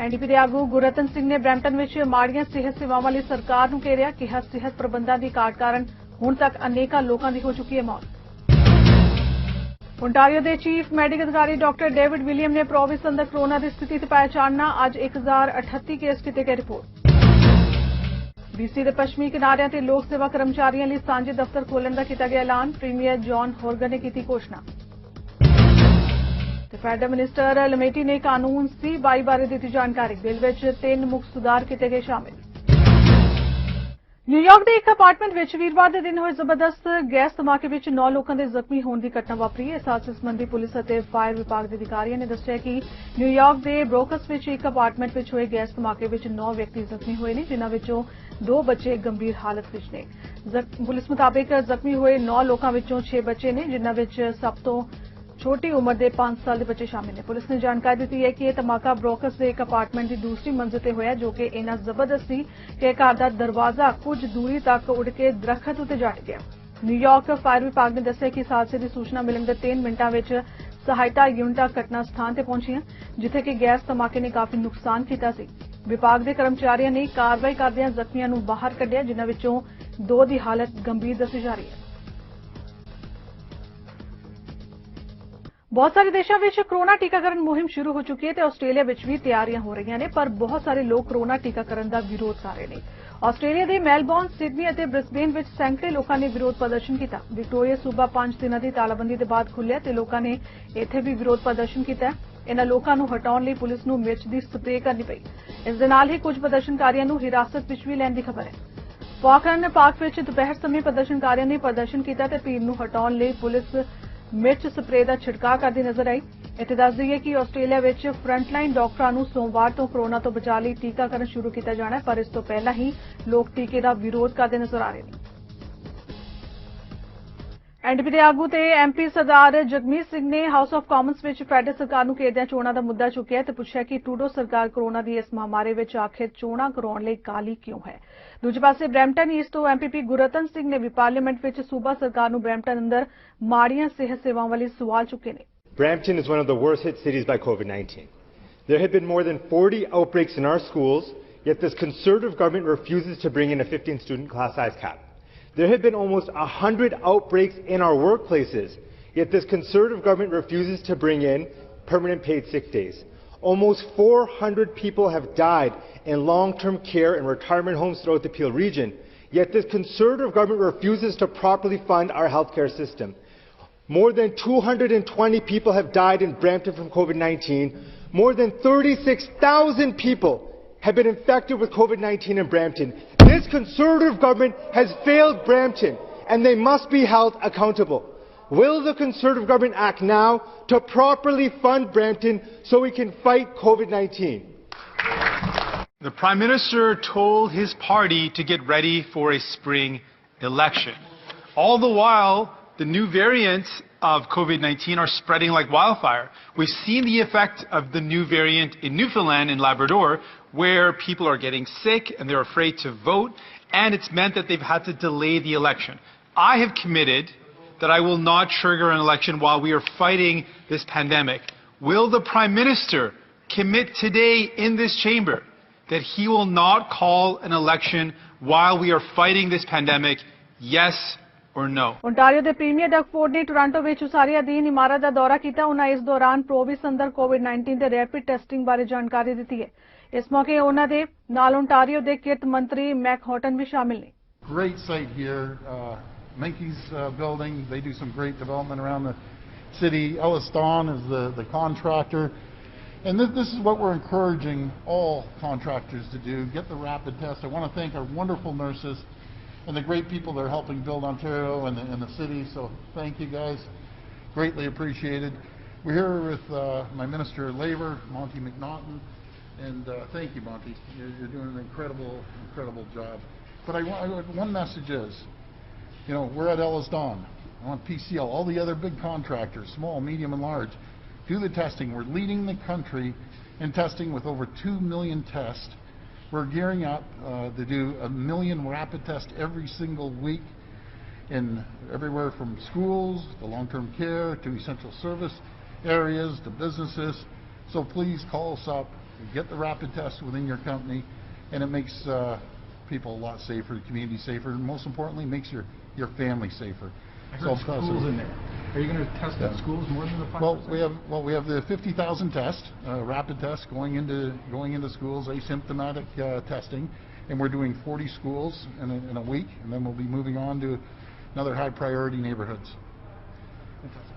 NDP ਦੇ ਆਗੂ ਗੁਰਰਤਨ ਸਿੰਘ ਨੇ ਬਰੈਂਪਟਨ ਵਿੱਚ ਮਾੜੀਆਂ ਸਿਹਤ ਸੇਵਾਵਾਂ ਲਈ ਸਰਕਾਰ ਨੂੰ ਘੇਰਿਆ। ਕਿਹਾ ਸਿਹਤ ਪ੍ਰਬੰਧਾਂ ਦੀ ਘਾਟ ਕਾਰਨ ਹੁਣ ਤੱਕ ਅਨੇਕਾਂ ਲੋਕਾਂ ਦੀ ਹੋ ਚੁੱਕੀ ਹੈ ਮੌਤ। ਓਨਟਾਰੀਓ ਦੇ ਚੀਫ ਮੈਡੀਕਲ ਅਧਿਕਾਰੀ ਡਾਕਟਰ ਡੇਵਿਡ ਵਿਲੀਅਮ ਨੇ ਪ੍ਰੋਵਿੰਸ ਅੰਦਰ ਕੋਰੋਨਾ ਦੀ ਸਥਿਤੀ ਤੇ ਪਾਇਆ ਚਾਨਣਾ। ਅੱਜ 1038 ਕੇਸ ਕੀਤੇ ਗਏ ਰਿਪੋਰਟ। BC ਦੇ ਪੱਛਮੀ ਕਿਨਾਰਿਆਂ ਤੇ ਲੋਕ ਸੇਵਾ ਕਰਮਚਾਰੀਆਂ ਲਈ ਸਾਂਝੇ ਦਫ਼ਤਰ ਖੋਲ੍ਹਣ ਦਾ ਕੀਤਾ ਗਿਆ ਐਲਾਨ। ਪ੍ਰੀਮੀਅਰ ਜੌਨ ਹੋਰਗਨ ਨੇ ਕੀਤੀ ਘੋਸ਼ਣਾ। ਫੈਡਰਲ ਮਿਨਿਸਟਰ ਲਮੇਟੀ ਨੇ ਕਾਨੂੰਨ C-22 ਬਾਰੇ ਦਿੱਤੀ ਜਾਣਕਾਰੀ। ਬਿੱਲ ਵਿੱਚ 3 ਮੁੱਖ ਸੁਧਾਰ ਕੀਤੇ ਗਏ ਸ਼ਾਮਿਲ। ਨਿਊਯਾਰਕ ਦੇ ਇੱਕ ਅਪਾਰਟਮੈਂਟ ਵਿੱਚ ਵੀਰਵਾਰ ਦੇ ਦਿਨ ਹੋਏ ਜ਼ਬਰਦਸਤ ਗੈਸ ਧਮਾਕੇ ਵਿੱਚ 9 ਲੋਕਾਂ ਦੇ ਜ਼ਖਮੀ ਹੋਣ ਦੀ ਘਟਨਾ ਵਾਪਰੀ ਹੈ। ਇਸ ਹਾਦਸੇ ਸੰਬੰਧੀ ਪੁਲਿਸ ਅਤੇ ਫਾਇਰ ਵਿਭਾਗ ਦੇ ਅਧਿਕਾਰੀਆਂ ਨੇ ਦੱਸਿਆ ਕਿ ਨਿਊਯਾਰਕ ਦੇ ਬਰੋਕਸ ਵਿੱਚ ਇੱਕ ਅਪਾਰਟਮੈਂਟ ਵਿੱਚ ਹੋਏ ਗੈਸ ਧਮਾਕੇ ਵਿੱਚ 9 ਵਿਅਕਤੀ ਜ਼ਖਮੀ ਹੋਏ ਨੇ, ਜਿਨ੍ਹਾਂ ਵਿੱਚੋਂ 2 ਬੱਚੇ ਗੰਭੀਰ ਹਾਲਤ ਵਿੱਚ ਨੇ। ਪੁਲਿਸ ਮੁਤਾਬਿਕ ਜ਼ਖਮੀ ਹੋਏ 9 ਲੋਕਾਂ ਵਿੱਚੋਂ 6 ਬੱਚੇ ਨੇ, ਜਿਨ੍ਹਾਂ ਵਿੱਚ ਸਭ ਤੋਂ ਛੋਟੀ ਉਮਰ ਦੇ 5 ਸਾਲ ਦੇ ਬੱਚੇ ਸ਼ਾਮਿਲ ਨੇ। ਪੁਲਿਸ ਨੇ ਜਾਣਕਾਰੀ ਦਿੱਤੀ ਹੈ ਕਿ ਇਹ ਧਮਾਕਾ ਬਰੋਕਸ ਦੇ ਇੱਕ ਅਪਾਰਟਮੈਂਟ ਦੀ ਦੂਸਰੀ ਮੰਜ਼ਿਲ ਤੇ ਹੋਇਆ, ਜੋ ਕਿ ਇੰਨਾ ਜ਼ਬਰਦਸਤ ਸੀ ਕਿ ਘਰ ਦਾ ਦਰਵਾਜ਼ਾ ਕੁਝ ਦੂਰੀ ਤੱਕ ਉੱਡ ਕੇ ਦਰੱਖਤ ਉੱਤੇ ਜਾ ਟਿਕਿਆ। ਨਿਊਯਾਰਕ ਫਾਇਰ ਵਿਭਾਗ ਨੇ ਦੱਸਿਆ ਕਿ ਇਸ ਹਾਦਸੇ ਦੀ ਸੂਚਨਾ ਮਿਲਣ ਦੇ 3 ਮਿੰਟਾਂ ਵਿੱਚ ਸਹਾਇਤਾ ਯੂਨਿਟਾਂ ਘਟਨਾ ਸਥਾਨ ਤੇ ਪਹੁੰਚੀਆਂ, ਜਿੱਥੇ ਕਿ ਗੈਸ ਧਮਾਕੇ ਨੇ ਕਾਫੀ ਨੁਕਸਾਨ ਕੀਤਾ ਸੀ। ਵਿਭਾਗ ਦੇ ਕਰਮਚਾਰੀਆਂ ਨੇ ਕਾਰਵਾਈ ਕਰਦਿਆਂ ਜ਼ਖਮੀਆਂ ਨੂੰ ਬਾਹਰ ਕੱਢਿਆ, ਜਿਨ੍ਹਾਂ ਵਿੱਚੋਂ 2 ਦੀ ਹਾਲਤ ਗੰਭੀਰ ਦੱਸੀ ਜਾ ਰਹੀ ਹੈ। ਬਹੁਤ ਸਾਰੇ ਦੇਸ਼ਾਂ ਵਿੱਚ ਕੋਰੋਨਾ ਟੀਕਾਕਰਨ ਮੁਹਿੰਮ ਸ਼ੁਰੂ ਹੋ ਚੁੱਕੀ ਹੈ ਤੇ ਆਸਟ੍ਰੇਲੀਆ ਵਿੱਚ ਵੀ ਤਿਆਰੀਆਂ ਹੋ ਰਹੀਆਂ ਨੇ, ਪਰ ਬਹੁਤ ਸਾਰੇ ਲੋਕ ਕੋਰੋਨਾ ਟੀਕਾਕਰਨ ਦਾ ਵਿਰੋਧ ਕਰ ਰਹੇ ਨੇ। ਆਸਟ੍ਰੇਲੀਆ ਦੇ ਮੈਲਬੌਰਨ, ਸਿਡਨੀ ਅਤੇ ਬ੍ਰਿਸਬੇਨ ਵਿੱਚ ਸੈਂਕੜੇ ਲੋਕਾਂ ਨੇ ਵਿਰੋਧ ਪ੍ਰਦਰਸ਼ਨ ਕੀਤਾ। ਵਿਕਟੋਰੀਆ ਸੂਬਾ 5 ਦਿਨਾਂ ਦੀ ਤਾਲਾਬੰਦੀ ਦੇ ਬਾਅਦ ਖੁੱਲ੍ਹਿਆ ਤੇ ਲੋਕਾਂ ਨੇ ਇੱਥੇ ਵੀ ਵਿਰੋਧ ਪ੍ਰਦਰਸ਼ਨ ਕੀਤਾ। ਇਨ੍ਹਾਂ ਲੋਕਾਂ ਨੂੰ ਹਟਾਉਣ ਲਈ ਪੁਲਿਸ ਨੂੰ ਮਿਰਚ ਦੀ ਸਪਰੇਅ ਕਰਨੀ ਪਈ। ਇਸ ਦੇ ਨਾਲ ਹੀ ਕੁਝ ਪ੍ਰਦਰਸ਼ਨਕਾਰੀਆਂ ਨੂੰ ਹਿਰਾਸਤ ਵਿੱਚ ਵੀ ਲੈਣ ਦੀ ਖਬਰ ਹੈ। ਫਾਕਲੈਂਡ ਪਾਰਕ ਵਿੱਚ ਦੁਪਹਿਰ ਸਮੇਂ ਪ੍ਰਦਰਸ਼ਨਕਾਰੀਆਂ ਨੇ ਪ੍ਰਦਰਸ਼ਨ ਕੀਤਾ ਤੇ ਭੀੜ ਨੂੰ ਹਟਾਉਣ ਲਈ ਪੁਲਿਸ ਮਿਰਚ ਸਪਰੇਅ ਦਾ ਛਿੜਕਾਅ ਕਰਦੀ ਨਜ਼ਰ ਆਈ। ਇੱਥੇ ਦੱਸ ਦਈਏ ਕਿ ਆਸਟ੍ਰੇਲੀਆ ਵਿੱਚ ਫਰੰਟਲਾਈਨ ਡਾਕਟਰਾਂ ਨੂੰ ਸੋਮਵਾਰ ਤੋਂ ਕੋਰੋਨਾ ਤੋਂ ਬਚਾਅ ਲਈ ਟੀਕਾਕਰਨ ਸ਼ੁਰੂ ਕੀਤਾ ਜਾਣਾ ਹੈ, ਪਰ ਇਸ ਤੋਂ ਪਹਿਲਾਂ ਹੀ ਲੋਕ ਟੀਕੇ ਦਾ ਵਿਰੋਧ ਕਰਦੇ ਨਜ਼ਰ ਆ ਰਹੇ ਨੇ। ਐਨਡੀਪੀ ਦੇ ਆਗੂ ਤੇ MP ਸਰਦਾਰ ਜਗਮੀਤ ਸਿੰਘ ਨੇ ਹਾਊਸ ਆਫ ਕਾਮਨਸ ਵਿੱਚ ਫੈਡਰਲ ਸਰਕਾਰ ਨੂੰ ਘੇਰਦਿਆਂ ਚੋਣਾਂ ਦਾ ਮੁੱਦਾ ਚੁੱਕਿਆ ਤੇ ਪੁੱਛਿਆ ਕਿ ਟਰੂਡੋ ਸਰਕਾਰ ਕੋਰੋਨਾ ਦੀ ਇਸ ਮਹਾਮਾਰੀ ਵਿੱਚ ਆਖਿਰ ਚੋਣਾਂ ਕਰਾਉਣ ਲਈ ਕਾਹਲੀ ਕਿਉਂ ਹੈ। ਦੂਜੇ ਪਾਸੇ ਬਰੈਂਪਟਨ ਈਸਟ ਤੋਂ MPP ਗੁਰਰਤਨ ਸਿੰਘ ਨੇ ਵੀ ਪਾਰਲੀਮੈਂਟ ਵਿੱਚ ਸੂਬਾ ਸਰਕਾਰ ਨੂੰ ਬਰੈਂਪਟਨ ਅੰਦਰ ਮਾੜੀਆਂ ਸਿਹਤ ਸੇਵਾਵਾਂ ਲਈ ਸਵਾਲ ਚੁੱਕੇ ਨੇ। Brampton is one of the worst hit cities by COVID-19. There have been more than 40 outbreaks in our schools, yet this Conservative government refuses to bring in a 15-student class size cap. There have been almost 100 outbreaks in our workplaces, yet this Conservative government refuses to bring in permanent paid sick days. Almost 400 people have died in long-term care and retirement homes throughout the Peel region, yet this Conservative government refuses to properly fund our healthcare system. More than 220 people have died in Brampton from COVID-19. More than 36,000 people have been infected with COVID-19 in Brampton. This Conservative government has failed Brampton, and they must be held accountable. Will the Conservative government act now to properly fund Brampton so we can fight COVID-19? The Prime Minister told his party to get ready for a spring election. All the while, the new variants of COVID-19 are spreading like wildfire. We've seen the effect of the new variant in Newfoundland and Labrador, where people are getting sick and they're afraid to vote, and it's meant that they've had to delay the election. I have committed that I will not trigger an election while we are fighting this pandemic. Will the Prime Minister commit today in this chamber that he will not call an election while we are fighting this pandemic? Yes or no? Ontario ਦੇ premier ਡਗਫੋਰਡ ਨੇ Toronto ਵਿੱਚ ਉਸਾਰੀ ਅਧੀਨ ਇਮਾਰਤ ਦਾ ਦੌਰਾ ਕੀਤਾ। ਉਹਨਾਂ ਇਸ ਦੌਰਾਨ ਪ੍ਰੋਵਿੰਸ ਅੰਦਰ COVID-19 ਦੇ ਰੈਪਿਡ ਟੈਸਟਿੰਗ ਬਾਰੇ ਜਾਣਕਾਰੀ ਦਿੱਤੀ ਹੈ। ਇਸ ਮੌਕੇ ਉਹਨਾਂ ਦੇ ਨਾਲ ਓਨਟਾਰੀਓ ਦੇ ਕਿਰਤ ਮੰਤਰੀ ਮੈਕ ਹੌਟਨ ਵੀ ਸ਼ਾਮਿਲ ਨੇ। Great site here, Mankey's building. They do some great development around the city. Ellis Dawn is the contractor. And this is what we're encouraging all contractors to do, get the rapid test. I want to thank our wonderful nurses and the great people that are helping build Ontario and the city. So thank you guys, greatly appreciated. We're here with my Minister of Labour, Monty McNaughton, and thank you, Monty. You're doing an incredible job. But one message is, you know, we're at Ellis Dawn. I want PCL, all the other big contractors, small, medium and large, do the testing. We're leading the country in testing with over 2 million tests. We're gearing up to do 1 million rapid tests every single week in everywhere from schools to long-term care to essential service areas to businesses. So please call us up You get the rapid test within your company, and it makes people a lot safer, the community safer, and most importantly, makes your family safer. I heard schools in there. Are you going to test at schools more than the 5%? We have the 50,000 test, rapid test going into schools, asymptomatic testing, and we're doing 40 schools in a week, and then we'll be moving on to another high priority neighborhoods.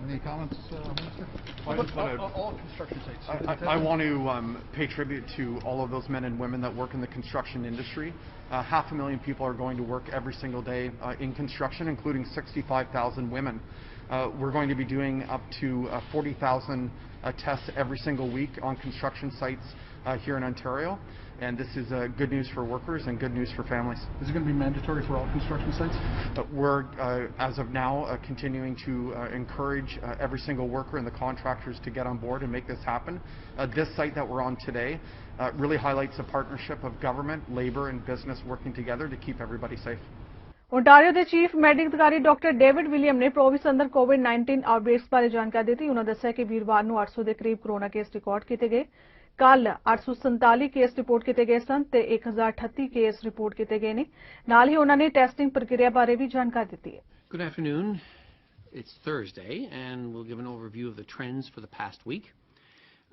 Any comments, Minister? All construction sites. I want to pay tribute to all of those men and women that work in the construction industry. 500,000 people are going to work every single day in construction, including 65,000 women. We're going to be doing up to 40,000 tests every single week on construction sites here in Ontario. And this is good news for workers and good news for families. Is it going to be mandatory for all construction sites? We're, as of now, continuing to encourage every single worker and the contractors to get on board and make this happen. This site that we're on today really highlights the partnership of government, labour and business working together to keep everybody safe. Ontario के chief medical अधिकारी doctor David William ने province अंदर कोविड-19 outbreaks बारे जानकारी दी। उन्होंने दस्सिया कि वीरवार ਨੂੰ 800 ਦੇ ਕਰੀਬ कोरोना केस रिकॉर्ड किए गए। कल 847 केस रिपोर्ट किए गए सन ते 1038 केस रिपोर्ट किए गए ने। नाल ही उन्होंने टेस्टिंग प्रक्रिया बारे भी जानकारी दी है। Good afternoon. It's Thursday, and we'll give an overview of the trends for the past week.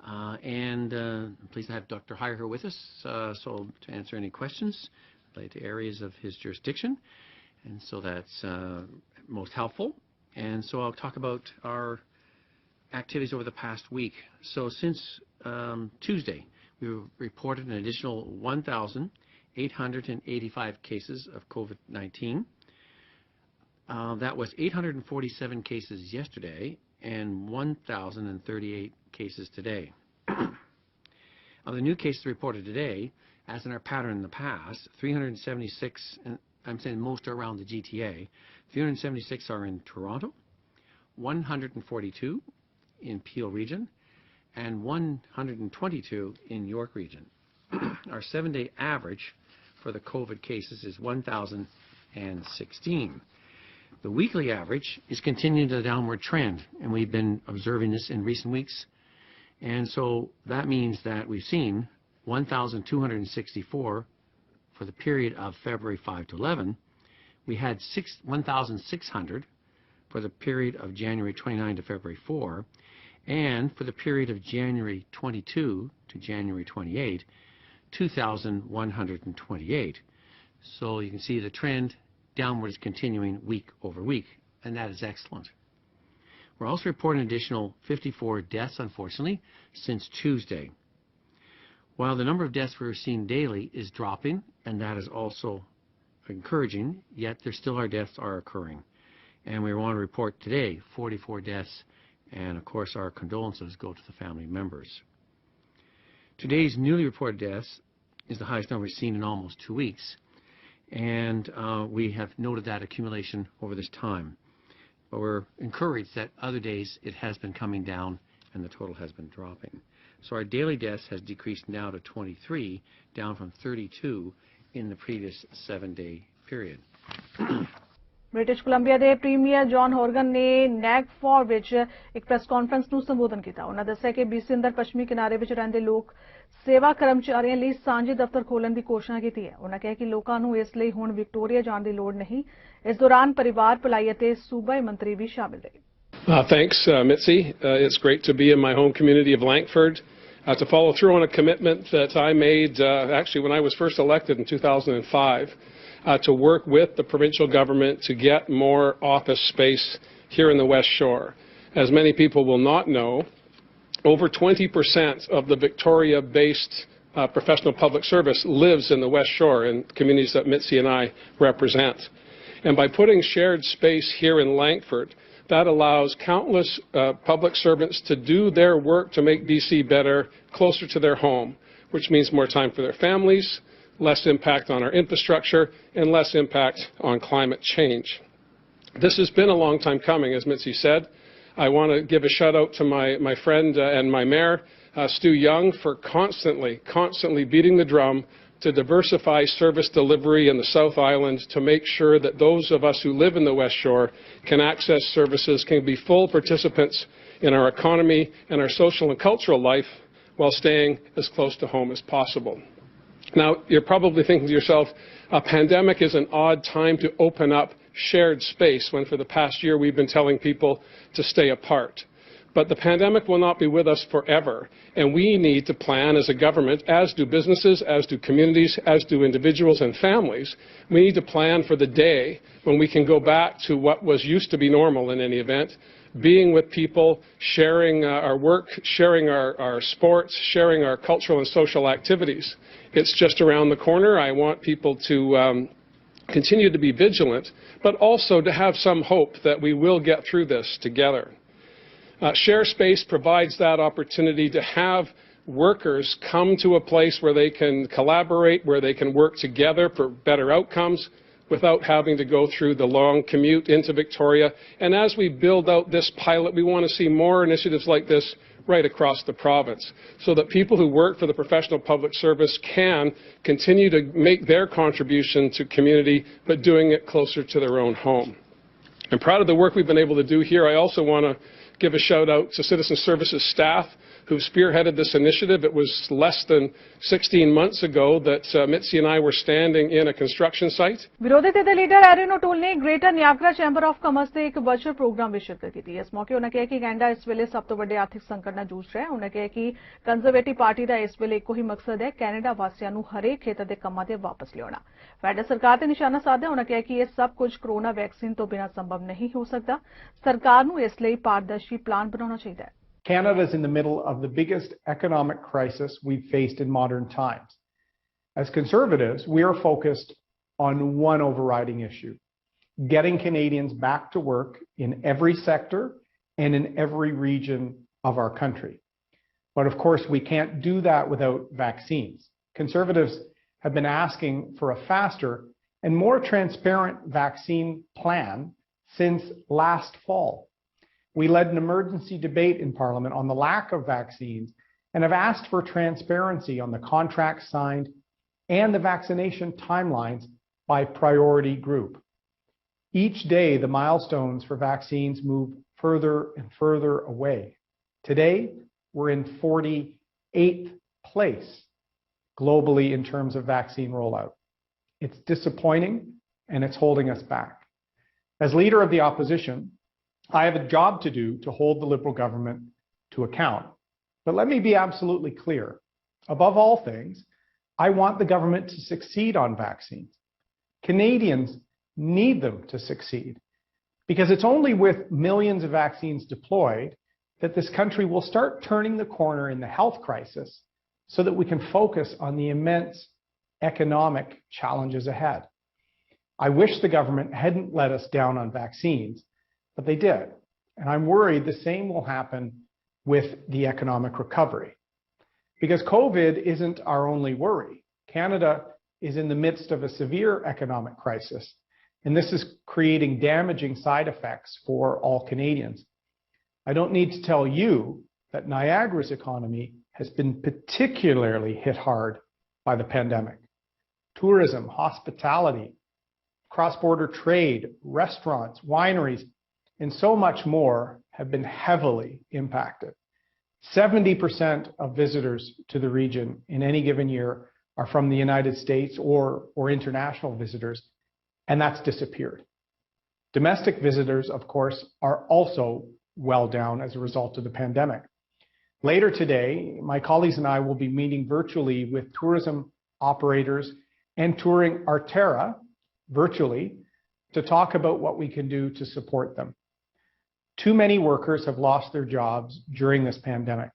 I'm pleased to have Dr. Heiher with us, so to answer any questions related to areas of his jurisdiction. And so that's most helpful. And so I'll talk about our activities over the past week. So since Tuesday, we reported an additional 1,885 cases of COVID-19. That was 847 cases yesterday and 1,038 cases today. Of the new cases reported today, as in our pattern in the past, 376, and I'm saying most are around the GTA, 376 are in Toronto, 142 in Peel region, and 122 in York region. Our 7-day average for the COVID cases is 1,016. The weekly average is continuing the downward trend, and we've been observing this in recent weeks. And so that means that we've seen 1,264 for the period of February 5 to 11. We had 1,600 for the period of January 29 to February 4. And for the period of January 22 to January 28, 2,128. So you can see the trend downward is continuing week over week, and that is excellent. We're also reporting an additional 54 deaths, unfortunately, since Tuesday. While the number of deaths we're seeing daily is dropping, and that is also encouraging, yet there still are deaths are occurring. And we want to report today 44 deaths, and of course our condolences go to the family members. Today's newly reported deaths is the highest number we've seen in almost 2 weeks, and we have noted that accumulation over this time. But we're encouraged that other days it has been coming down and the total has been dropping. So our daily deaths has decreased now to 23, down from 32 in the previous 7-day period. British Columbia के premiere John हॉर्गन ने नैगफॉर विच एक press conference ਨੂੰ ਸੰਬੋਧਨ ਕੀਤਾ। ਉਹਨਾਂ ਦੱਸਿਆ ਕਿ BC ਅੰਦਰ ਪੱਛਮੀ ਕਿਨਾਰੇ ਵਿੱਚ ਰਹਿੰਦੇ ਲੋਕ ਸੇਵਾ ਕਰਮਚਾਰੀਆਂ ਲਈ ਸਾਂਝੇ ਦਫ਼ਤਰ ਖੋਲ੍ਹਣ ਦੀ ਘੋਸ਼ਣਾ ਕੀਤੀ ਹੈ। ਉਹਨਾਂ ਕਿਹਾ ਕਿ ਲੋਕਾਂ ਨੂੰ ਇਸ ਲਈ ਹੁਣ ਵਿਕਟੋਰੀਆ ਜਾਣ ਦੀ ਲੋੜ ਨਹੀਂ। ਇਸ ਦੌਰਾਨ ਪਰਿਵਾਰ ਭਲਾਈ ਅਤੇ ਸੂਬਾਈ ਮੰਤਰੀ ਵੀ ਸ਼ਾਮਿਲ ਰਹੇ। Thanks, Mitzi. It's great to be in my home community of Langford. To follow through on a commitment that I made actually when I was first elected in 2005 to work with the provincial government to get more office space here in the West Shore. As many people will not know, over 20% of the Victoria-based professional public service lives in the West Shore in communities that Mitzi and I represent. And by putting shared space here in Langford, that allows countless public servants to do their work to make BC better, closer to their home, which means more time for their families, less impact on our infrastructure, and less impact on climate change. This has been a long time coming, as Mitzi said. I want to give a shout out to my friend and my mayor, Stu Young, for constantly beating the drum to diversify service delivery in the South Island to make sure that those of us who live in the West Shore can access services, can be full participants in our economy and our social and cultural life while staying as close to home as possible. Now, you're probably thinking to yourself, a pandemic is an odd time to open up shared space when for the past year we've been telling people to stay apart. But the pandemic will not be with us forever, and we need to plan as a government, as do businesses, as do communities, as do individuals and families. We need to plan for the day when we can go back to what was used to be normal in any event, being with people, sharing our work, sharing our sports, sharing our cultural and social activities. It's just around the corner. I want people to continue to be vigilant, but also to have some hope that we will get through this together. Share Space provides that opportunity to have workers come to a place where they can collaborate, where they can work together for better outcomes without having to go through the long commute into Victoria. And as we build out this pilot, we want to see more initiatives like this right across the province so that people who work for the professional public service can continue to make their contribution to community, but doing it closer to their own home. I'm proud of the work we've been able to do here. I also want to give a shout out to Citizen Services staff who spearheaded this initiative. It was less than 16 months ago that Mitzi and I were standing in a construction site. विरोधी धिर दे leader Erin O'Toole ने greater Niagara chamber of commerce के एक virtual programme में शिरकत की। इस मौके उन्होंने कहा कि कैनेडा इस वेले सब तो बड़े आर्थिक संकट नाल जूझ रहा है। उन्होंने कहा कि कंजरवेटिव पार्टी का इस वेले इक्को ही मकसद है कैनेडा वासियों नूं हरेक खेतर के कामां ते वापस लियाउणा। फैडरल सरकार ते निशाना साधदे उन्होंने कहा कि यह सब कुछ कोरोना वैक्सीन तो बिना संभव नहीं हो सकता। सरकार नूं इसलिए पारदर्शी प्लान बनाउणा चाहीदा है। Canada is in the middle of the biggest economic crisis we've faced in modern times. As Conservatives, we are focused on one overriding issue: getting Canadians back to work in every sector and in every region of our country. But of course, we can't do that without vaccines. Conservatives have been asking for a faster and more transparent vaccine plan since last fall. We led an emergency debate in Parliament on the lack of vaccines and have asked for transparency on the contracts signed and the vaccination timelines by priority group. Each day, the milestones for vaccines move further and further away. Today, we're in 48th place globally in terms of vaccine rollout. It's disappointing and it's holding us back. As leader of the opposition, I have a job to do to hold the Liberal government to account. But let me be absolutely clear. Above all things, I want the government to succeed on vaccines. Canadians need them to succeed because it's only with millions of vaccines deployed that this country will start turning the corner in the health crisis so that we can focus on the immense economic challenges ahead. I wish the government hadn't let us down on vaccines, but they did. And I'm worried the same will happen with the economic recovery. Because COVID isn't our only worry. Canada is in the midst of a severe economic crisis, and this is creating damaging side effects for all Canadians. I don't need to tell you that Niagara's economy has been particularly hit hard by the pandemic. Tourism, hospitality, cross-border trade, restaurants, wineries, and so much more have been heavily impacted. 70% of visitors to the region in any given year are from the United States or international visitors, and that's disappeared. Domestic visitors, of course, are also well down as a result of the pandemic. Later today, my colleagues and I will be meeting virtually with tourism operators and touring Arterra virtually to talk about what we can do to support them. Too many workers have lost their jobs during this pandemic.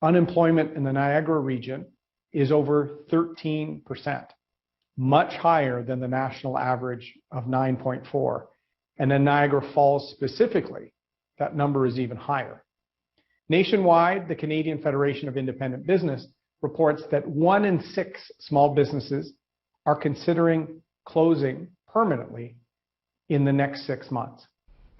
Unemployment in the Niagara region is over 13%, much higher than the national average of 9.4%. And in Niagara Falls specifically, that number is even higher. Nationwide, the Canadian Federation of Independent Business reports that 1 in 6 small businesses are considering closing permanently in the next 6 months.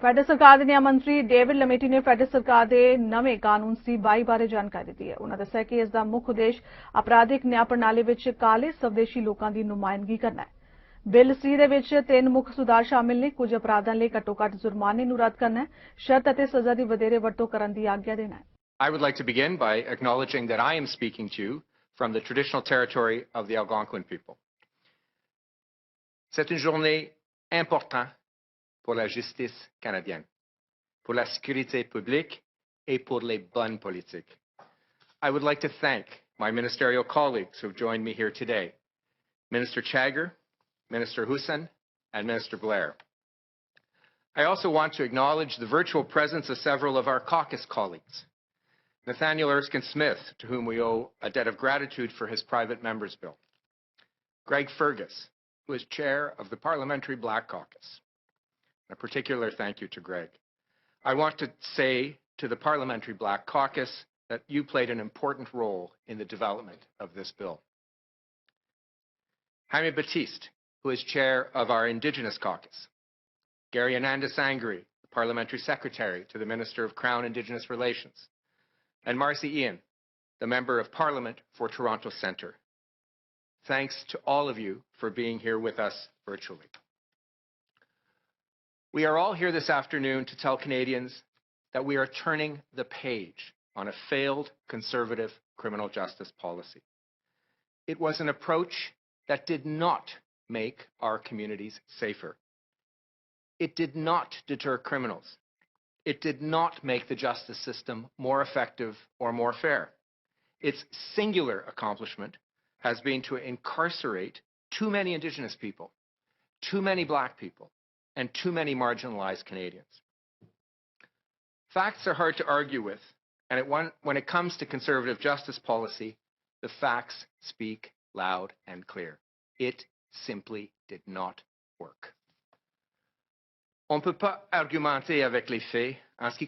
Federal सरकार के न्याय मंत्री David लमेटी ने federal सरकार के नवे कानून C22 बारे जानकारी दी है। उन्होंने दस्सिया कि इसका मुख्य उद्देश्य आपराधिक न्याय प्रणाली विच काले स्वदेशी लोगों की नुमाइंदगी करना है। बिल C दे विच 3 मुख्य सुधार शामिल ने। कुछ अपराधां लई घट्टो-घट्ट जुर्माने नूं रद्द करना है, शर्त अते सज़ा दी वधेरे वरतों करन दी आग्या देना है। I would like to begin by acknowledging that I am speaking to you from the traditional territory of the Algonquin people. C'est une journée importante pour la justice canadienne, pour la sécurité publique et pour les bonnes politiques. I would like to thank my ministerial colleagues who have joined me here today, Minister Chagger, Minister Hussain, and Minister Blair. I also want to acknowledge the virtual presence of several of our caucus colleagues. Nathaniel Erskine-Smith, to whom we owe a debt of gratitude for his private member's bill. Greg Fergus, who is chair of the Parliamentary Black Caucus. A particular thank you to Greg. I want to say to the Parliamentary Black Caucus that you played an important role in the development of this bill. Jaime Batiste, who is chair of our Indigenous Caucus. Gary Ananda Sangri, the Parliamentary Secretary to the Minister of Crown Indigenous Relations. And Marcy Ian, the Member of Parliament for Toronto Centre. Thanks to all of you for being here with us virtually. We are all here this afternoon to tell Canadians that we are turning the page on a failed Conservative criminal justice policy. It was an approach that did not make our communities safer. It did not deter criminals. It did not make the justice system more effective or more fair. Its singular accomplishment has been to incarcerate too many Indigenous people, too many Black people, and too many marginalized Canadians. Facts are hard to argue with, and when it comes to Conservative justice policy, the facts speak loud and clear. It simply did not work. On ne peut pas argumenter avec les faits en ce qui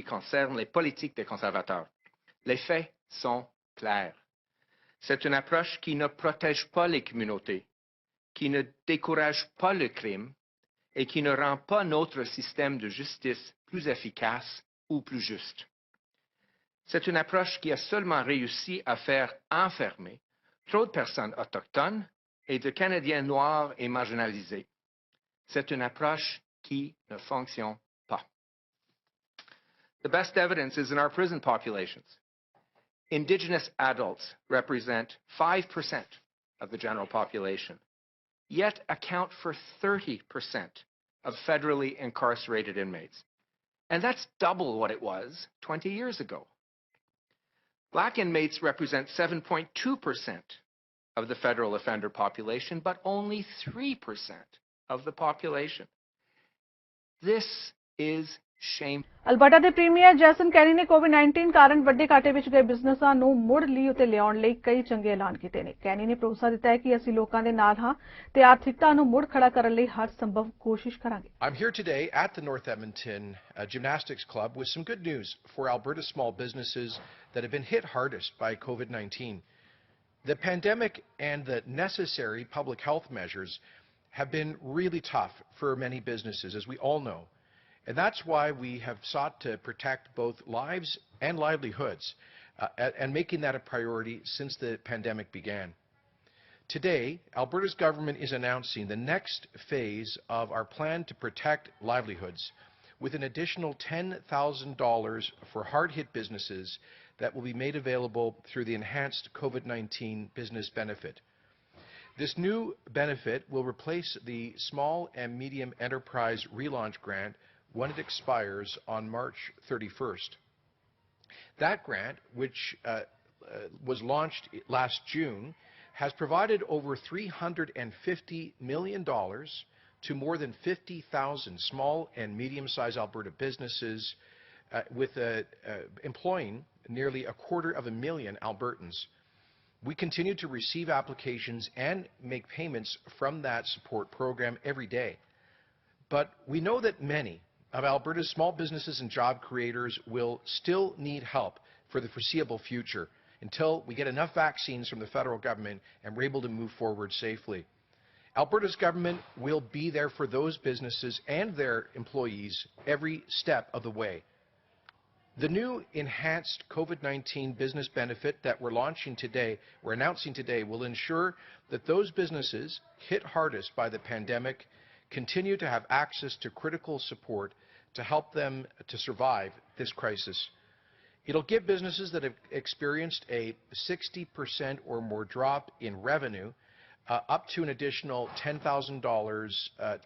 concerne les politiques des conservateurs. Les faits sont clairs. C'est une approche qui ne protège pas les communautés, qui ne décourage pas le crime et qui ne rend pas notre système de justice plus efficace ou plus juste. C'est une approche qui a seulement réussi à faire enfermer trop de personnes autochtones et de Canadiens noirs et marginalisés. C'est une approche qui ne fonctionne pas. The best evidence is in our prison populations. Indigenous adults represent 5% of the general population, yet account for 30% of federally incarcerated inmates. And that's double what it was 20 years ago. Black inmates represent 7.2% of the federal offender population, but only 3% of the population. This is shameful. Alberta ਦੇ premier Jason carry ਨੇ ਕੋਵਿਡ-19 ਕਾਰਨ ਵੱਡੇ ਘਾਟੇ ਵਿੱਚ ਗਏ ਬਿਜ਼ਨਸਾਂ ਨੂੰ ਮੁੜ ਲਈ ਉਤੇ ਲਿਆਉਣ ਲਈ ਕਈ ਚੰਗੇ ਐਲਾਨ ਕੀਤੇ ਨੇ। ਕੈਰੀ ਨੇ ਭਰੋਸਾ ਦਿੱਤਾ ਹੈ ਕਿ ਅਸੀਂ ਲੋਕਾਂ ਦੇ ਨਾਲ ਹਾਂ ਤੇ ਆਰਥਿਕਤਾ ਨੂੰ ਮੁੜ ਖੜਾ ਕਰਨ ਲਈ ਹਰ ਸੰਭਵ ਕੋਸ਼ਿਸ਼ ਕਰਾਂਗੇ। I'm here today at the North Edmonton Gymnastics Club with some good news for Alberta small businesses that have been hit hardest by COVID-19. The pandemic and the necessary public health measures have been really tough for many businesses, as we all know. And that's why we have sought to protect both lives and livelihoods and making that a priority since the pandemic began. Today, Alberta's government is announcing the next phase of our plan to protect livelihoods with an additional $10,000 for hard-hit businesses that will be made available through the enhanced COVID-19 business benefit. This new benefit will replace the Small and Medium Enterprise Relaunch Grant when it expires on March 31st. That grant, which was launched last June, has provided over $350 million to more than 50,000 small and medium-sized Alberta businesses with employing nearly 250,000 Albertans. We continue to receive applications and make payments from that support program every day. But we know that many of Alberta's small businesses and job creators will still need help for the foreseeable future until we get enough vaccines from the federal government and we're able to move forward safely. Alberta's government will be there for those businesses and their employees every step of the way. The new enhanced COVID-19 business benefit that we're announcing today will ensure that those businesses hit hardest by the pandemic continue to have access to critical support to help them to survive this crisis. It'll give businesses that have experienced a 60% or more drop in revenue up to an additional $10,000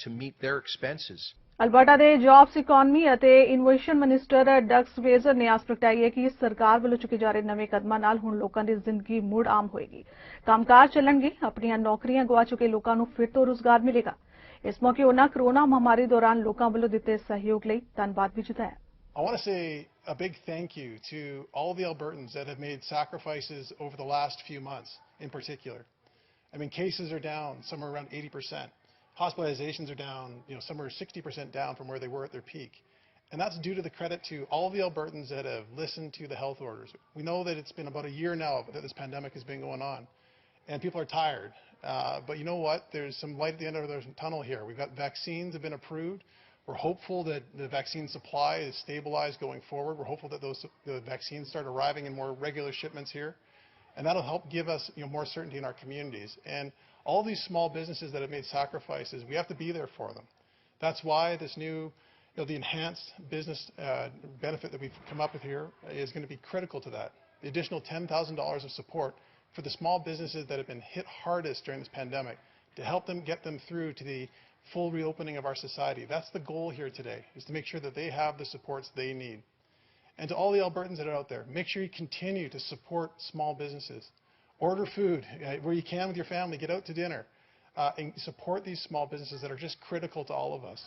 to meet their expenses. Alberta ਦੇ jobs economy ਅਤੇ innovation minister ਡਕਸ ਵੇਜ਼ਰ ਨੇ ਆਸ ਪ੍ਰਗਟਾਈ ਹੈ ਕਿ ਸਰਕਾਰ ਵੱਲੋਂ ਚੁੱਕੇ ਜਾ ਰਹੇ ਨਵੇਂ ਕਦਮਾਂ ਨਾਲ ਹੁਣ ਲੋਕਾਂ ਦੀ ਜ਼ਿੰਦਗੀ ਮੁੜ ਆਮ ਹੋਏਗੀ। ਕੰਮਕਾਰ ਚੱਲਣਗੇ, ਆਪਣੀਆਂ ਨੌਕਰੀਆਂ ਗਵਾ ਚੁੱਕੇ ਲੋਕਾਂ ਨੂੰ ਫਿਰ ਤੋਂ ਰੁਜ਼ਗਾਰ ਮਿਲੇਗਾ। ਇਸ ਮੌਕੇ ਉਹਨਾਂ ਕਰੋਨਾ ਮਹਾਮਾਰੀ ਦੌਰਾਨ ਲੋਕਾਂ ਵੱਲੋਂ ਦਿੱਤੇ ਸਹਿਯੋਗ ਲਈ ਧੰਨਵਾਦ ਵੀ ਜਤਾਇਆ। I want to say a big thank you to all the Albertans that have made sacrifices over the last few months in particular. I mean, cases are down, some are around 80%. Hospitalizations are down, some are 60% down from where they were at their peak. And that's due to the credit to all the Albertans that have listened to the health orders. We know that it's been about a year now that this pandemic has been going on, and people are tired. But you know what? There's some light at the end of the tunnel here. We've got vaccines have been approved. We're hopeful that the vaccine supply is stabilized going forward. We're hopeful that the vaccines start arriving in more regular shipments here. And that'll help give us more certainty in our communities. And all these small businesses that have made sacrifices, we have to be there for them. That's why this new, the enhanced business benefit that we've come up with here is going to be critical to that. The additional $10,000 of support for the small businesses that have been hit hardest during this pandemic to help them get them through to the full reopening of our society. That's the goal here today, is to make sure that they have the supports they need. And to all the Albertans that are out there, make sure you continue to support small businesses. Order food where you can with your family, get out to dinner, and support these small businesses that are just critical to all of us.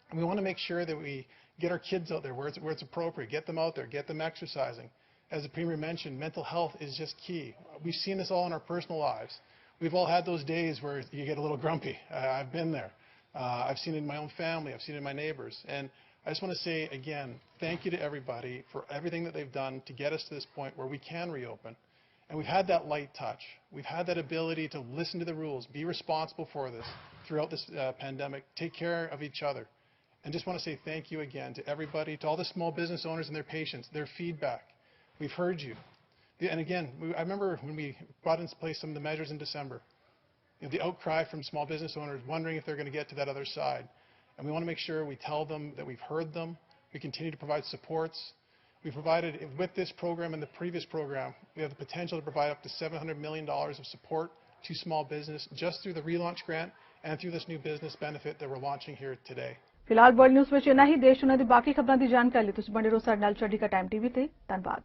And we want to make sure that we get our kids out there where it's appropriate, get them out there, get them exercising. As the Premier mentioned, mental health is just key. We've seen this all in our personal lives. We've all had those days where you get a little grumpy. I've been there. I've seen it in my own family. I've seen it in my neighbors. And I just want to say again, thank you to everybody for everything that they've done to get us to this point where we can reopen. And we've had that light touch. We've had that ability to listen to the rules, be responsible for this throughout this pandemic, take care of each other. And just want to say thank you again to everybody, to all the small business owners and their patience, their feedback. We've heard you. And again, I remember when we brought into place some of the measures in December, the outcry from small business owners wondering if they're going to get to that other side. And we want to make sure we tell them that we've heard them. We continue to provide supports. We provided, with this program and the previous program, we have the potential to provide up to $700 million of support to small business just through the relaunch grant and through this new business benefit that we're launching here today. ਫਿਲਹਾਲ world news ਵਿੱਚ ਇਨਾ ਹੀ। ਦੇਸ਼ ਉਹਨਾਂ ਦੀ ਬਾਕੀ ਖਬਰਾਂ ਦੀ ਜਾਣਕਾਰੀ ਲਈ ਤੁਸੀਂ ਬਣੇ ਰਹੋ ਸਾਡੇ ਨਾਲ ਚੜ੍ਹਦੀਕਲਾ ਟਾਈਮ ਟੀਵੀ ਤੇ। ਧੰਨਵਾਦ।